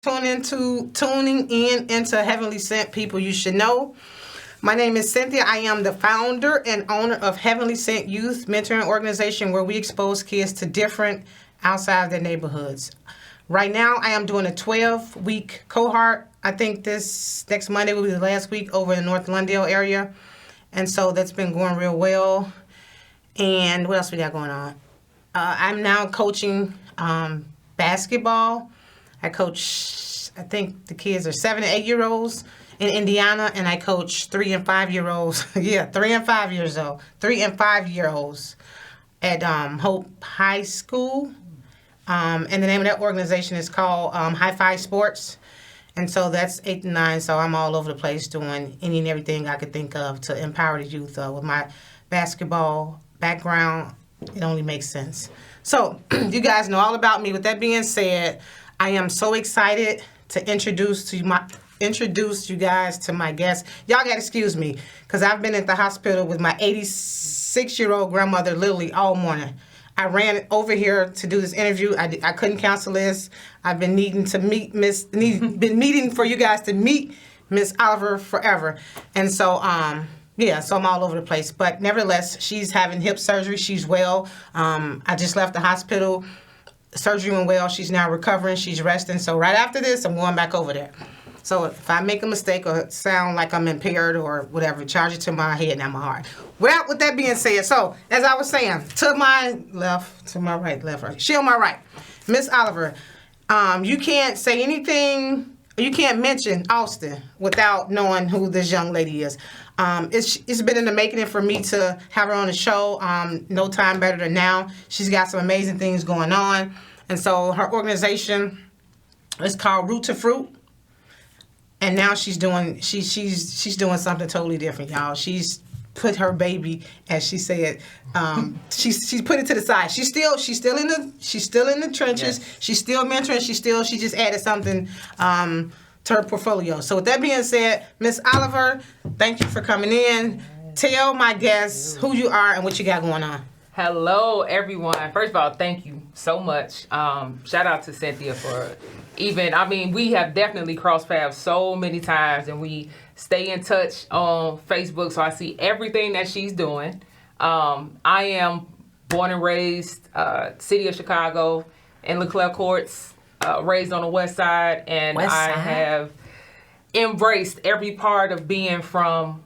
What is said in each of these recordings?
tuning in into Heavenly Cynt, people you should know. My name is Cynthia. I am the founder and owner of Heavenly Cynt Youth Mentoring Organization, where we expose kids to different outside of their neighborhoods. Right now, I am doing a 12-week cohort. I think this next Monday will be the last week over in the North Lundale area. And so that's been going real well. And what else we got going on? I'm now coaching basketball. I coach, I think the kids are 7 and 8 year olds in Indiana, and I coach 3 and 5 year olds. 3 and 5 years old. 3 and 5 year olds at Hope High School. And the name of that organization is called High Five Sports. And so that's 8 to 9. So I'm all over the place doing any and everything I could think of to empower the youth. With my basketball background, it only makes sense. So you guys know all about me. With that being said, I am so excited to introduce you guys to my guest. Y'all got to excuse me, because I've been at the hospital with my 86-year-old grandmother literally all morning. I ran over here to do this interview. I couldn't cancel this. I've been needing to meet meeting for you guys to meet Miss Oliver forever. And so, so I'm all over the place. But nevertheless, she's having hip surgery. She's well. I just left the hospital. Surgery went well. She's now recovering. She's resting. So right after this, I'm going back over there. So if I make a mistake or sound like I'm impaired or whatever, charge it to my head, not my heart. Well, with that being said, so as I was saying, to my left, to my right, left, right. She on my right. Miss Oliver, you can't say anything, you can't mention Austin without knowing who this young lady is. It's been in the making for me to have her on the show. No time better than now. She's got some amazing things going on. And so her organization is called Root to Fruit. And now she's doing doing something totally different, y'all. She's put her baby, as she said, she's put it to the side. She's still in the trenches. Yes. She's still mentoring. She just added something to her portfolio. So with that being said, Miss Oliver, thank you for coming in. Tell my guests who you are and what you got going on. Hello, everyone. First of all, thank you so much. Shout out to Cynthia for we have definitely crossed paths so many times, and we stay in touch on Facebook, so I see everything that she's doing. I am born and raised city of Chicago in Leclerc Courts, raised on the west side, and I have embraced every part of being from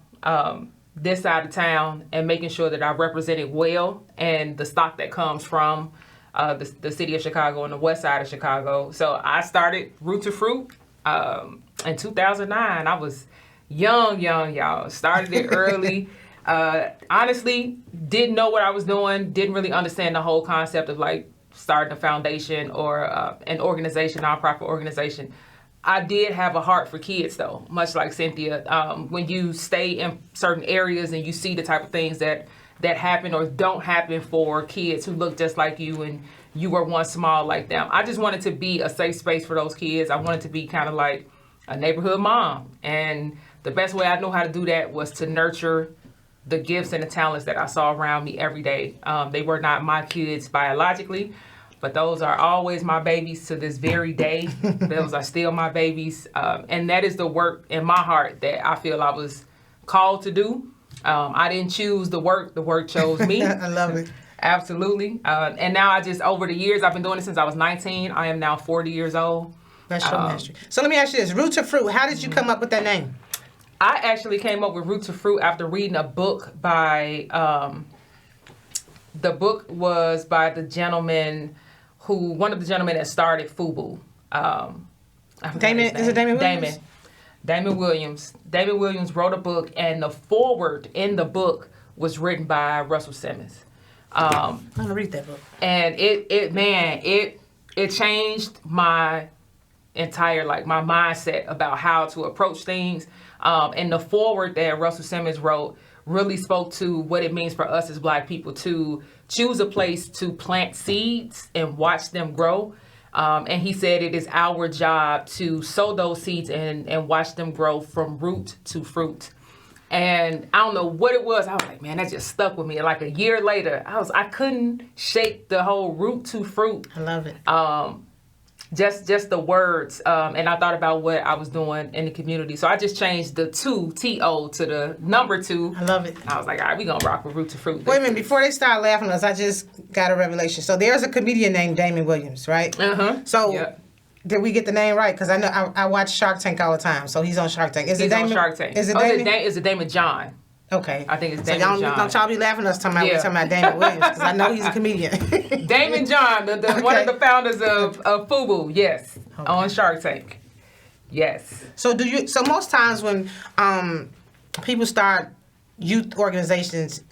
this side of town and making sure that I represent it well and the stock that comes from the city of Chicago and the west side of Chicago. So I started Root to Fruit in 2009. I was young, y'all. Started it early. Honestly, didn't know what I was doing. Didn't really understand the whole concept of like starting a foundation or an organization, nonprofit organization. I did have a heart for kids, though, much like Cynthia. When you stay in certain areas and you see the type of things that happen or don't happen for kids who look just like you and you were once small like them. I just wanted to be a safe space for those kids. I wanted to be kind of like a neighborhood mom. And the best way I know how to do that was to nurture the gifts and the talents that I saw around me every day. They were not my kids biologically, but those are always my babies to this very day. Those are still my babies. And that is the work in my heart that I feel I was called to do. I didn't choose the work chose me. I love it. Absolutely. And now over the years, I've been doing it since I was 19. I am now 40 years old. That's your ministry. So let me ask you this, Root to Fruit, how did you come up with that name? I actually came up with Root to Fruit after reading a book by, the book was by one of the gentlemen that started FUBU. Damon Williams? Damon Williams. Damon Williams wrote a book, and the foreword in the book was written by Russell Simmons. I'm gonna read that book. And it changed my entire my mindset about how to approach things. And the foreword that Russell Simmons wrote really spoke to what it means for us as Black people to choose a place to plant seeds and watch them grow. And he said it is our job to sow those seeds and watch them grow from root to fruit. And I don't know what it was. I was like, man, that just stuck with me. Like a year later, I couldn't shake the whole root to fruit. I love it. just the words. And I thought about what I was doing in the community. So I just changed the 2, T-O, to the number 2. I love it. I was like, all right, we gonna rock with Root to Fruit. Wait a minute, before they start laughing at us, I just got a revelation. So there's a comedian named Damon Williams, right? So Yep. did we get the name right? Because I know I watch Shark Tank all the time. So he's on Shark Tank. Is He's it Damon? on Shark Tank. Is it Oh, Damon? is it Damon John? Okay. I think it's So Damon John. don't y'all be laughing at us talking about, Yeah. we're talking about Damon Williams, because I know he's a comedian. Damon John, one Okay. of the founders of FUBU, yes, on Shark Tank. Yes. So most times when people start youth organizations,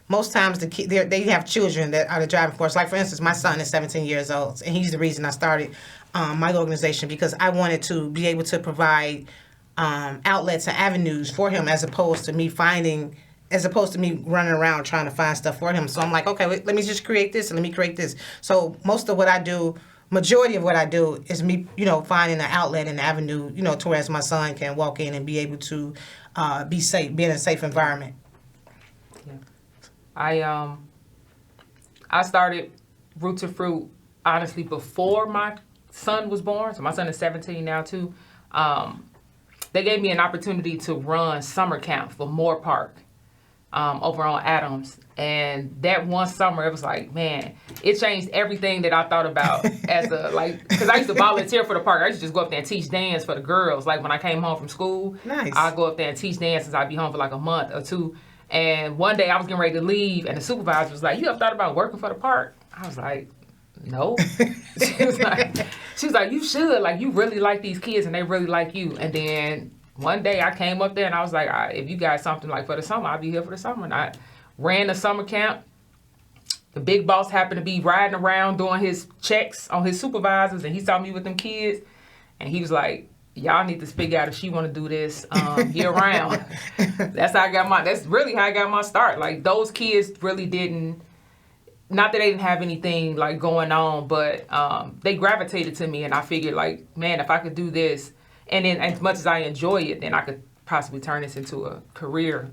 most times they have children that are the driving force. Like, for instance, my son is 17 years old, and he's the reason I started my organization, because I wanted to be able to provide outlets and avenues for him, as opposed to me running around trying to find stuff for him. So I'm like, okay, let me just create this and let me create this. So most of what I do, majority of what I do, is me, finding an outlet and avenue, to where my son can walk in and be able to be safe, be in a safe environment. Yeah. I started Root to Fruit, honestly, before my son was born. So my son is 17 now too. They gave me an opportunity to run summer camp for Moore Park over on Adams. And that one summer, it was like, man, it changed everything that I thought about because I used to volunteer for the park. I used to just go up there and teach dance for the girls. Like, when I came home from school, Nice. I'd go up there and teach dance, since I'd be home for like a month or 2. And one day I was getting ready to leave, and the supervisor was like, you ever thought about working for the park? I was like, no. She was like, you should. Like, you really like these kids, and they really like you. And then one day I came up there, and I was like, all right, if you got something like for the summer, I'll be here for the summer. And I ran the summer camp. The big boss happened to be riding around doing his checks on his supervisors, and he saw me with them kids, and he was like, y'all need to figure out if she want to do this year round. That's really how I got my start. Like, those kids really didn't, not that they didn't have anything like going on, but they gravitated to me, and I figured, like, man, if I could do this, and then as much as I enjoy it, then I could possibly turn this into a career.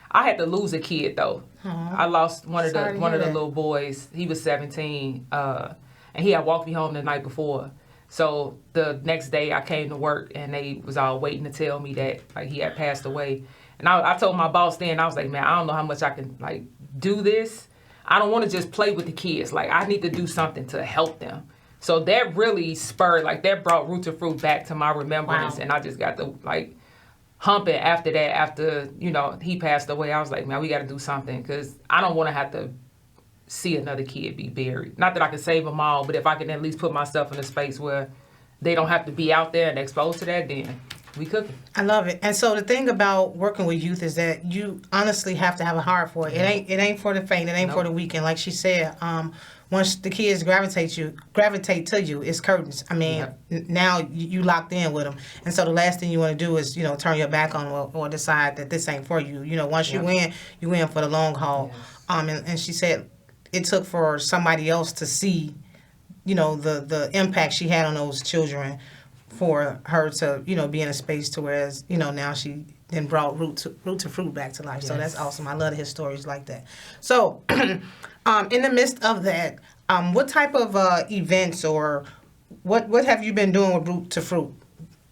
I had to lose a kid though. I lost one of the little boys. He was 17, and he had walked me home the night before. So the next day I came to work, and they was all waiting to tell me that, like, he had passed away. And I told my boss then, I was like, man, I don't know how much I can, like, do this. I don't want to just play with the kids. Like, I need to do something to help them. So that really spurred, like, that brought Root to Fruit back to my remembrance. Wow. And I just got to, like, humping after that. After, he passed away, I was like, man, we got to do something, because I don't want to have to see another kid be buried. Not that I can save them all, but if I can at least put myself in a space where they don't have to be out there and exposed to that, then we cooking. I love it. And so the thing about working with youth is that you honestly have to have a heart for it. It ain't for the faint. It ain't for the weak. And like she said, once the kids gravitate to you, it's curtains. I mean, now you locked in with them. And so the last thing you want to do is, turn your back on or decide that this ain't for you. Once you win for the long haul. Yes. And she said it took for somebody else to see, the impact she had on those children, for her to, be in a space to whereas, now she then brought Root to Fruit back to life. Yes. So that's awesome. I love to hear stories like that. So in the midst of that, what type of events or what have you been doing with Root to Fruit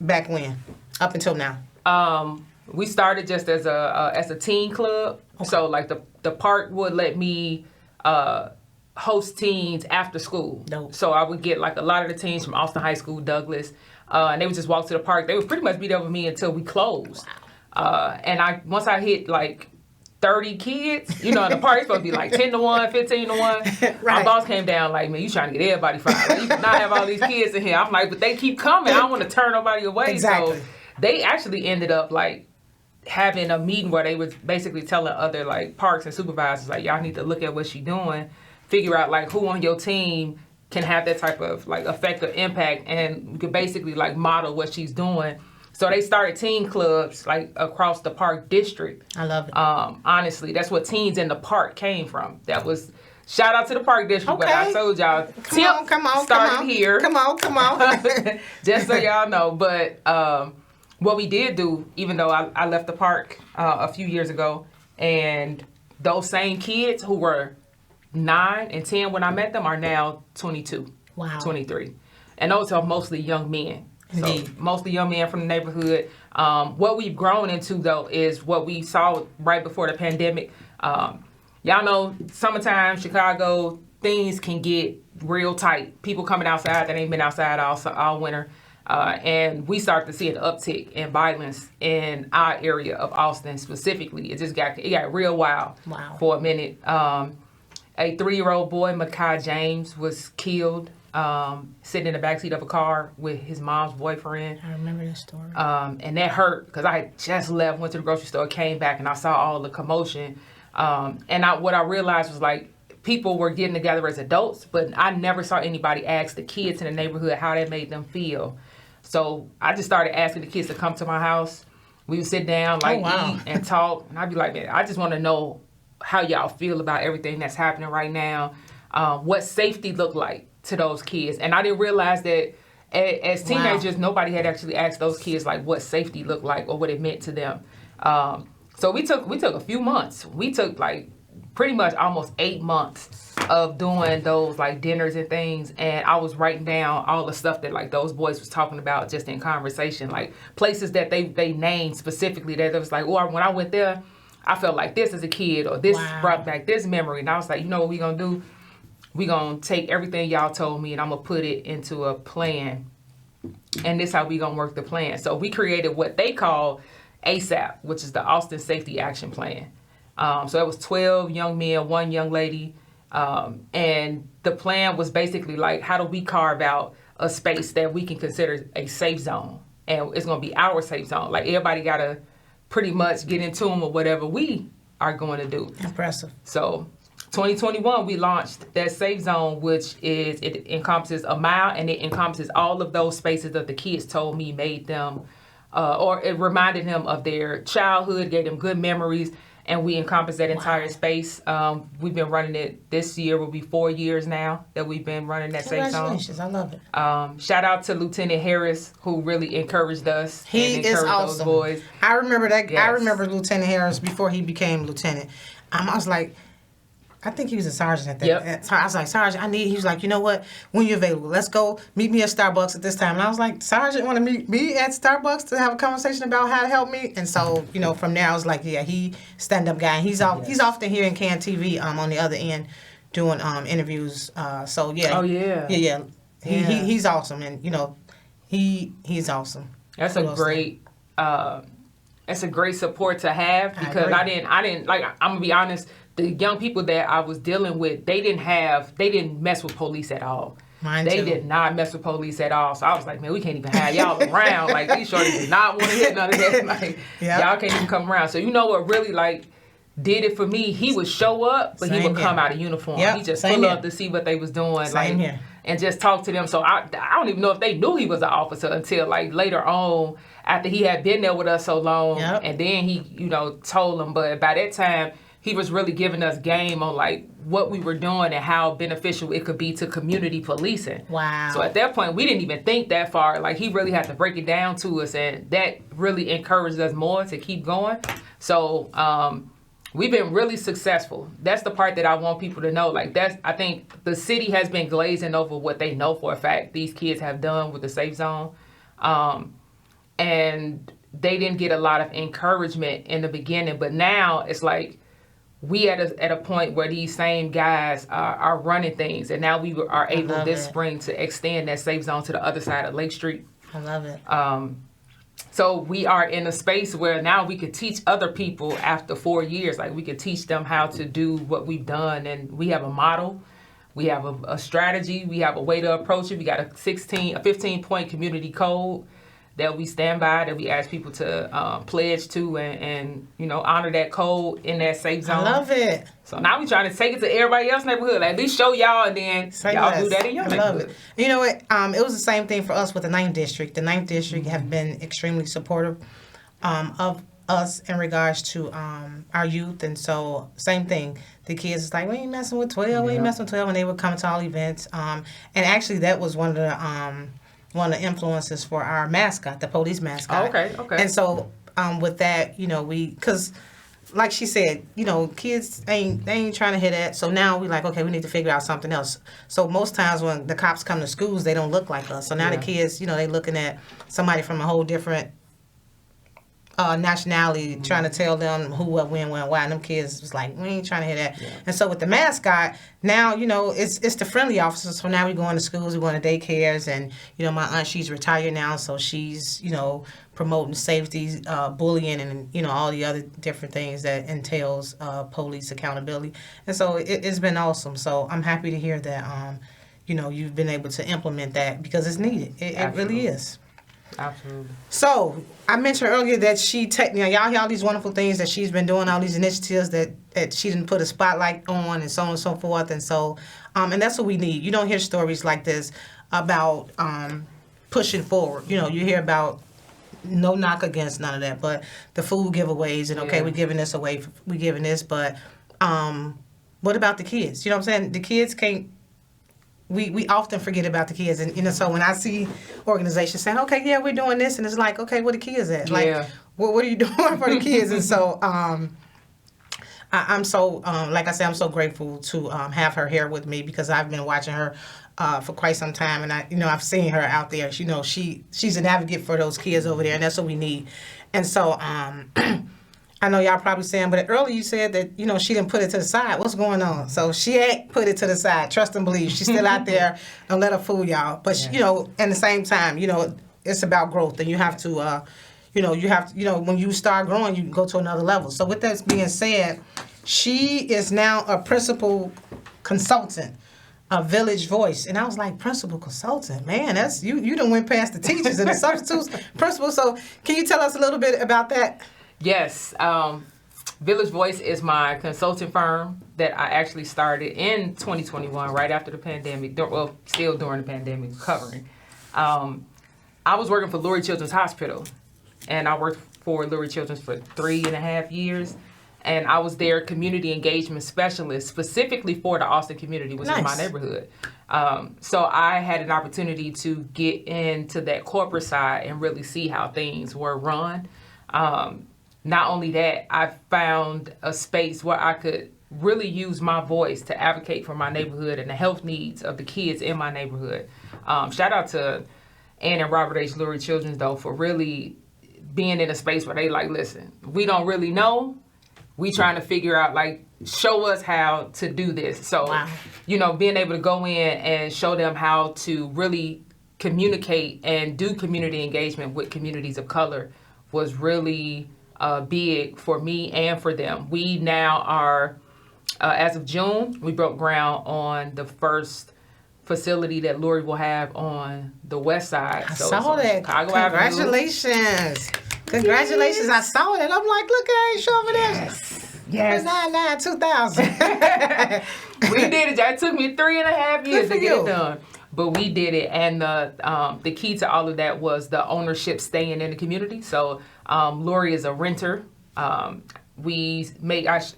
back when, up until now? We started just as a teen club. Okay. So like the park would let me host teens after school. Dope. So I would get like a lot of the teens from Austin High School, Douglas, and they would just walk to the park. They would pretty much be there with me until we closed. Wow. And once I hit like 30 kids, the party's supposed to be like 10 to 1, 15 to 1. Right. My boss came down like, man, you trying to get everybody fired. Like, you cannot have all these kids in here. I'm like, but they keep coming. I don't want to turn nobody away. Exactly. So they actually ended up like having a meeting where they was basically telling other like parks and supervisors, like, y'all need to look at what she's doing, figure out like who on your team can have that type of like effect or impact, and we could basically like model what she's doing. So they started teen clubs like across the park district. I love it. Honestly, that's what Teens in the Park came from. That was, shout out to the park district, okay. But I told y'all, come on, started here. Come on. Just so y'all know. But what we did do, even though I left the park a few years ago, and those same kids who were 9 and 10 when I met them are now 22, wow. 23. and those are mostly young men. Indeed. So mostly young men from the neighborhood. What we've grown into, though, is what we saw right before the pandemic. Y'all know, summertime, Chicago, things can get real tight. People coming outside that ain't been outside all winter. And we started to see an uptick in violence in our area of Austin specifically. It got real wild for a minute. A 3-year-old boy, Makai James, was killed sitting in the backseat of a car with his mom's boyfriend. I remember that story. And that hurt because I had just left, went to the grocery store, came back, and I saw all the commotion. What I realized was, like, people were getting together as adults, but I never saw anybody ask the kids in the neighborhood how that made them feel. So I just started asking the kids to come to my house. We would sit down, eat and talk. And I'd be like, man, I just want to know how y'all feel about everything that's happening right now. What safety looked like to those kids. And I didn't realize that as teenagers, nobody had actually asked those kids, like, what safety looked like or what it meant to them. So we took a few months. We took, like, pretty much almost 8 months of doing those, like, dinners and things. And I was writing down all the stuff that, like, those boys was talking about just in conversation, like places that they named specifically that it was like, oh, when I went there, I felt like this as a kid, or this brought back this memory. And I was like, you know what we gonna do? We gonna take everything y'all told me and I'm gonna put it into a plan. And this how we gonna work the plan. So we created what they call ASAP, which is the Austin Safety Action Plan. So it was 12 young men, 1 young lady. And the plan was basically like, how do we carve out a space that we can consider a safe zone? And it's going to be our safe zone. Like, everybody got to pretty much get into them or whatever we are going to do. Impressive. So 2021, we launched that safe zone, which it encompasses a mile, and it encompasses all of those spaces that the kids told me made them, or it reminded them of their childhood, gave them good memories. And we encompass that entire space. We've been running it this year. Will be 4 years now that we've been running that safe zone. Congratulations, I love it. Shout out to Lieutenant Harris, who really encouraged us. He and is encouraged awesome. Those boys. I remember that. Yes. I remember Lieutenant Harris before he became lieutenant. I was like, I think he was a sergeant at that. Yep. I was like, Sergeant, he was like, you know what? When you're available, let's go meet me at Starbucks at this time. And I was like, Sergeant want to meet me at Starbucks to have a conversation about how to help me? And so, from there, I was like, yeah, he stand-up guy. And he's often here in CAN TV on the other end doing interviews. So, yeah. Oh, yeah. Yeah. He's awesome. And, he's awesome. That's a great... That's a great support to have, because I didn't like, I'm gonna be honest, the young people that I was dealing with, they didn't mess with police at all. They did not mess with police at all. So I was like, man, we can't even have y'all around. Like, these shorties did not want to hit none of that. Like, y'all can't even come around. So what really, like, did it for me? He would show up, but he would come out of uniform. He just pull up to see what they was doing. Same here. And just talk to them. So I don't even know if they knew he was an officer until, like, later on, after he had been there with us so long. And then he, told them. But by that time, he was really giving us game on, like, what we were doing and how beneficial it could be to community policing. Wow. So at that point, we didn't even think that far. Like, he really had to break it down to us, and that really encouraged us more to keep going. So we've been really successful. That's the part that I want people to know. Like, I think the city has been glazing over what they know for a fact these kids have done with the safe zone. And they didn't get a lot of encouragement in the beginning, but now it's like, we at a point where these same guys are running things, and now we are able this spring to extend that safe zone to the other side of Lake Street. I love it. So we are in a space where now we could teach other people after 4 years. Like, we could teach them how to do what we've done, and we have a model. We have a strategy. We have a way to approach it. We got a 15-point community code that we stand by, that we ask people to pledge to and honor that code in that safe zone. I love it. So now we trying to take it to everybody else's neighborhood. Like, at least show y'all, and then y'all do that in your neighborhood. I love it. You know what? It was the same thing for us with the 9th District. The 9th District have been extremely supportive of us in regards to our youth. And so, same thing. The kids is like, we ain't messing with 12, we ain't messing with 12. And they would come to all events. And actually, that was one of the influences for our mascot, the police mascot. Okay. And so with that, because like she said, kids they ain't trying to hear that. So now we like, okay, we need to figure out something else. So most times when the cops come to schools, they don't look like us. So now the kids, they looking at somebody from a whole different nationality, trying to tell them who, what, when, why. And them kids was like, we ain't trying to hear that. Yeah. And so with the mascot, now, it's the friendly officers. So now we going to schools, we going to daycares, and, my aunt, she's retired now, so she's, promoting safety, bullying, and, all the other different things that entails police accountability. And so it's been awesome. So I'm happy to hear that, you've been able to implement that because it's needed. It really is. Absolutely. So I mentioned earlier that y'all hear all these wonderful things that she's been doing, all these initiatives that she didn't put a spotlight on, and so on and so forth. And so, and that's what we need. You don't hear stories like this about pushing forward. You hear about no knock against none of that, but the food giveaways and okay, we're giving this away, we're giving this, but what about the kids? You know what I'm saying? The kids can't. We often forget about the kids, and so when I see organizations saying, okay, yeah, we're doing this, and it's like, okay, where the kids at? Like, what are you doing for the kids? And so I'm so like I said, I'm so grateful to have her here with me because I've been watching her for quite some time, and I've seen her out there. She's an advocate for those kids over there, and that's what we need. And so I know y'all probably saying, but earlier you said that, she didn't put it to the side. What's going on? So she ain't put it to the side. Trust and believe. She's still out there. Don't let her fool y'all. But, at the same time, it's about growth. And you have to, when you start growing, you can go to another level. So with that being said, she is now a principal consultant, a Village Voice. And I was like, principal consultant, man, that's, you done went past the teachers and the substitutes principal. So can you tell us a little bit about that? Yes. Village Voice is my consulting firm that I actually started in 2021, right after the pandemic. Still during the pandemic, recovering. I was working for Lurie Children's Hospital, and I worked for Lurie Children's for 3.5 years. And I was their community engagement specialist, specifically for the Austin community, which is my neighborhood. So I had an opportunity to get into that corporate side and really see how things were run. Not only that, I found a space where I could really use my voice to advocate for my neighborhood and the health needs of the kids in my neighborhood. Shout out to Ann and Robert H. Lurie Children's, though, for really being in a space where they like, listen, we don't really know. We trying to figure out, show us how to do this. So, being able to go in and show them how to really communicate and do community engagement with communities of color was really big for me and for them. We now are, as of June, we broke ground on the first facility that Lurie will have on the west side. I saw that. Chicago Congratulations. Avenue. Congratulations. I saw it. I'm like, look at Aisha over there. Yes. 99-2000. We did it. It took me 3.5 years to get it done. But we did it, and the key to all of that was the ownership staying in the community. So Lurie is a renter. I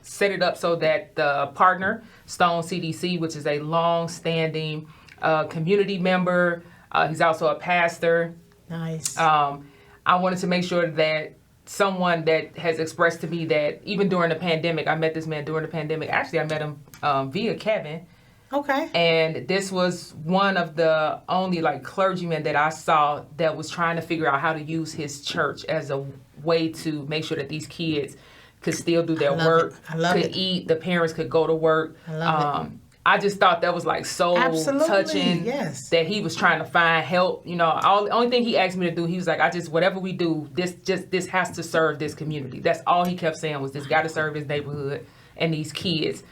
set it up so that the partner, Stone CDC, which is a long-standing community member, he's also a pastor. Nice. I wanted to make sure that someone that has expressed to me that even during the pandemic, I met this man during the pandemic. Actually, I met him via Kevin. Okay. And this was one of the only clergymen that I saw that was trying to figure out how to use his church as a way to make sure that these kids could still do their work, could eat, the parents could go to work. I love it. I just thought that was so touching that he was trying to find help. The only thing he asked me to do, he was like, whatever we do, this has to serve this community. That's all he kept saying was this got to serve his neighborhood and these kids.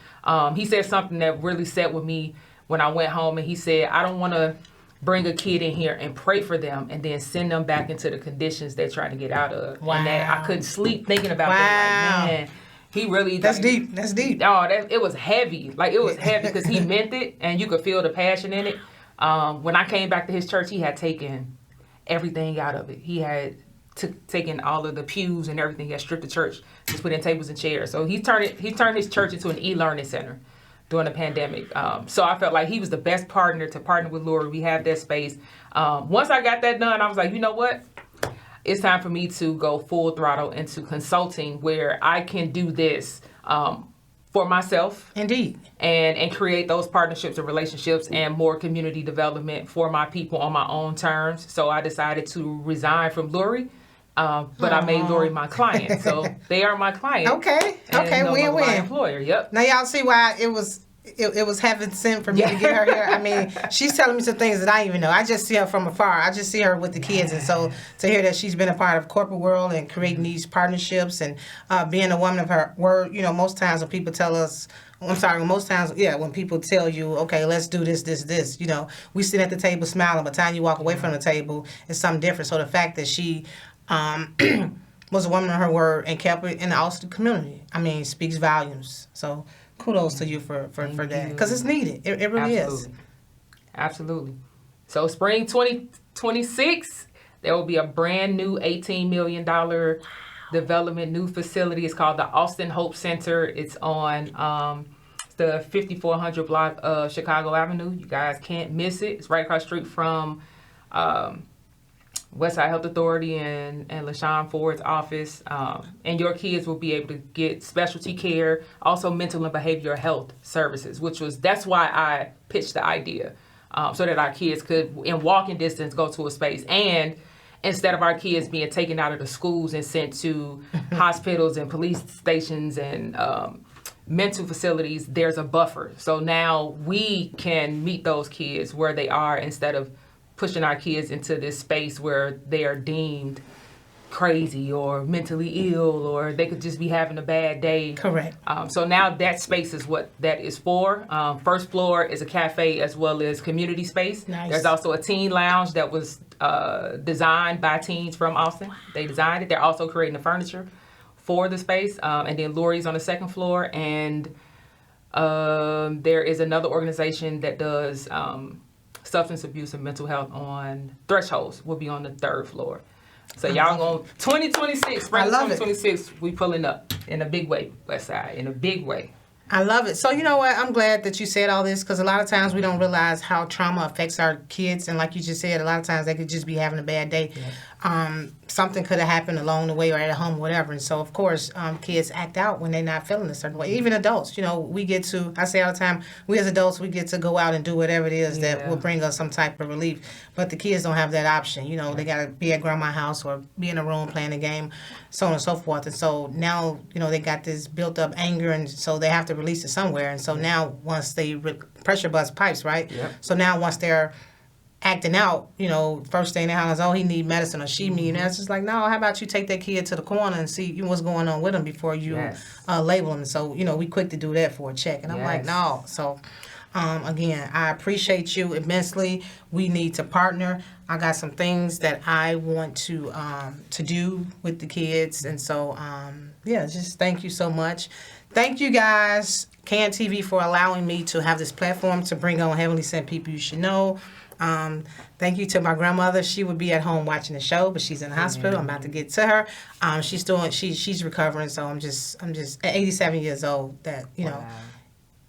He said something that really sat with me when I went home, and he said, I don't want to bring a kid in here and pray for them and then send them back into the conditions they're trying to get out of. Wow. And that I couldn't sleep thinking about that. Man, he really... That's deep. That's deep. Oh, it was heavy. It was heavy because he meant it, and you could feel the passion in it. When I came back to his church, he had taken everything out of it. He had taken all of the pews and everything. He had stripped the church, just put in tables and chairs. So he turned his church into an e-learning center during the pandemic. So I felt like he was the best partner to partner with Lurie. We have that space. Once I got that done, I was like, you know what? it's time for me to go full throttle into consulting, where I can do this for myself. Indeed. And create those partnerships and relationships and more community development for my people on my own terms. So I decided to resign from Lurie, but I made Lurie my client. So they are my client. Okay. And Win-win. my employer. Yep. Now y'all see why it was heaven sent for me to get her here. I mean, she's telling me some things that I didn't even know. I just see her from afar. I just see her with the kids, and so to hear that she's been a part of corporate world and creating these partnerships and being a woman of her word. You know, most times when people tell us. When people tell you, okay, let's do this, you know, we sit at the table smiling, but the time you walk away from the table, it's something different. So the fact that she was a woman of her word and kept it in the Austin community, I mean, speaks volumes. So kudos to you for that, because it's needed. It really is. Absolutely. So spring 2026, there will be a brand new $18 million development, new facility. It's called the Austin Hope Center. It's on the 5400 block of Chicago Avenue. You guys can't miss it. It's right across the street from Westside Health Authority and LaShawn Ford's office. And your kids will be able to get specialty care, also mental and behavioral health services, that's why I pitched the idea, so that our kids could, in walking distance, go to a space. And instead of our kids being taken out of the schools and sent to hospitals and police stations and mental facilities, there's a buffer. So now we can meet those kids where they are, instead of pushing our kids into this space where they are deemed crazy or mentally ill, or they could just be having a bad day. Correct. So now that space is what that is for. First floor is a cafe as well as community space. Nice. There's also a teen lounge that was designed by teens from Austin. They designed it. They're also creating the furniture for the space. And then Lurie's on the second floor. And there is another organization that does substance abuse and mental health on Thresholds. Will be on the third floor. So y'all going 2026, spring 2026, we pulling up in a big way, Westside, in a big way. I love it. So you know what? I'm glad that you said all this, because a lot of times we don't realize how trauma affects our kids. And like you just said, a lot of times they could just be having a bad day. Yeah. Something could have happened along the way or at home, whatever. And so, of course, kids act out when they're not feeling a certain way. Even adults, you know, we get to, I say all the time, we as adults, we get to go out and do whatever it is that will bring us some type of relief. But the kids don't have that option. You know, they got to be at grandma's house or be in a room playing a game, so on and so forth. And so now, you know, they got this built up anger, and so they have to release it somewhere. And so now once they pressure bust pipes, right? Yep. So now once they're acting out, you know, first thing they holler is, oh, he need medicine or she need. And it's just like, no, how about you take that kid to the corner and see what's going on with him before you label him. So, you know, we quick to do that for a check. And I'm like, no. So, again, I appreciate you immensely. We need to partner. I got some things that I want to do with the kids. And so, just thank you so much. Thank you guys, Can TV, for allowing me to have this platform to bring on Heavenly Sent People You Should Know. Thank you to my grandmother. She would be at home watching the show, but she's in the hospital. I'm about to get to her. She's recovering, so I'm just at 87 years old. That know.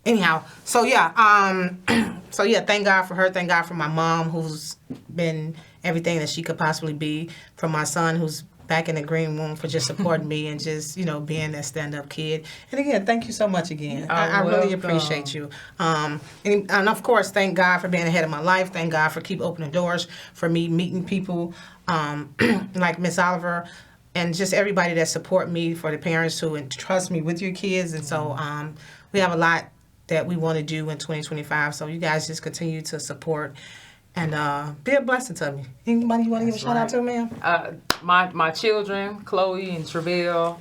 Anyhow, so thank God for her. Thank God for my mom, who's been everything that she could possibly be. For my son, who's back in the green room, for just supporting me and just, being that stand-up kid. And again, thank you so much again. I really appreciate you. And of course, thank God for being ahead of my life. Thank God for keep opening doors for me, meeting people like Miss Oliver, and just everybody that support me, for the parents who entrust me with your kids. And so we have a lot that we want to do in 2025. So you guys just continue to support and be a blessing to me. Anybody you want to give a shout out to, ma'am? My children, Chloe and Travell,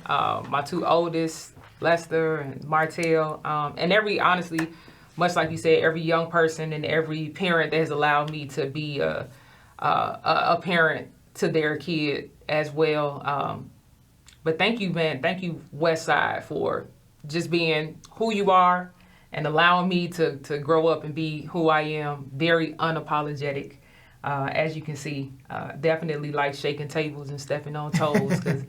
my two oldest, Lester and Martell, and honestly, much like you said, every young person and every parent that has allowed me to be a parent to their kid as well. But thank you, man. Thank you, Westside, for just being who you are and allowing me to grow up and be who I am, very unapologetic. As you can see, definitely like shaking tables and stepping on toes, because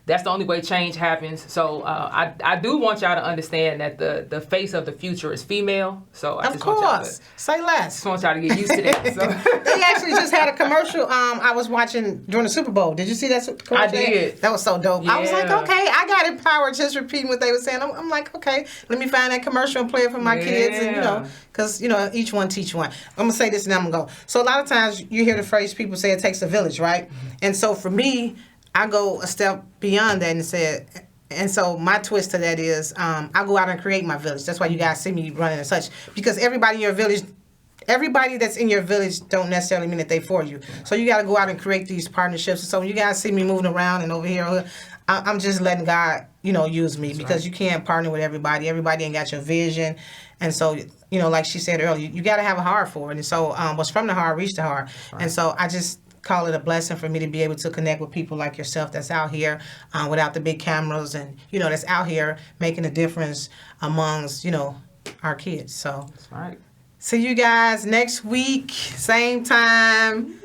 that's the only way change happens. So I do want y'all to understand that the face of the future is female. So I Of just want y'all to, course. Say less. just want y'all to get used to that. So. They actually just had a commercial I was watching during the Super Bowl. Did you see that commercial? I did. That was so dope. I was like, Yeah. okay, I got empowered just repeating what they were saying. I'm like, okay, let me find that commercial and play it for my kids. And, because, each one teach one. I'm going to say this and I'm going to go. So a lot of times you hear the phrase, people say it takes a village, right? And so for me, I go a step beyond that and said, and so my twist to that is I go out and create my village. That's why you guys see me running and such. Because everybody in your village, everybody that's in your village don't necessarily mean that they for you. So you got to go out and create these partnerships. So when you guys see me moving around and over here, I'm just letting God, use me. That's because right. You can't partner with everybody. Everybody ain't got your vision. And so, like she said earlier, you got to have a heart for it. And so what's from the heart, reach the heart. Right. And so I just call it a blessing for me to be able to connect with people like yourself that's out here without the big cameras and, that's out here making a difference amongst, our kids. So that's right. See you guys next week, same time.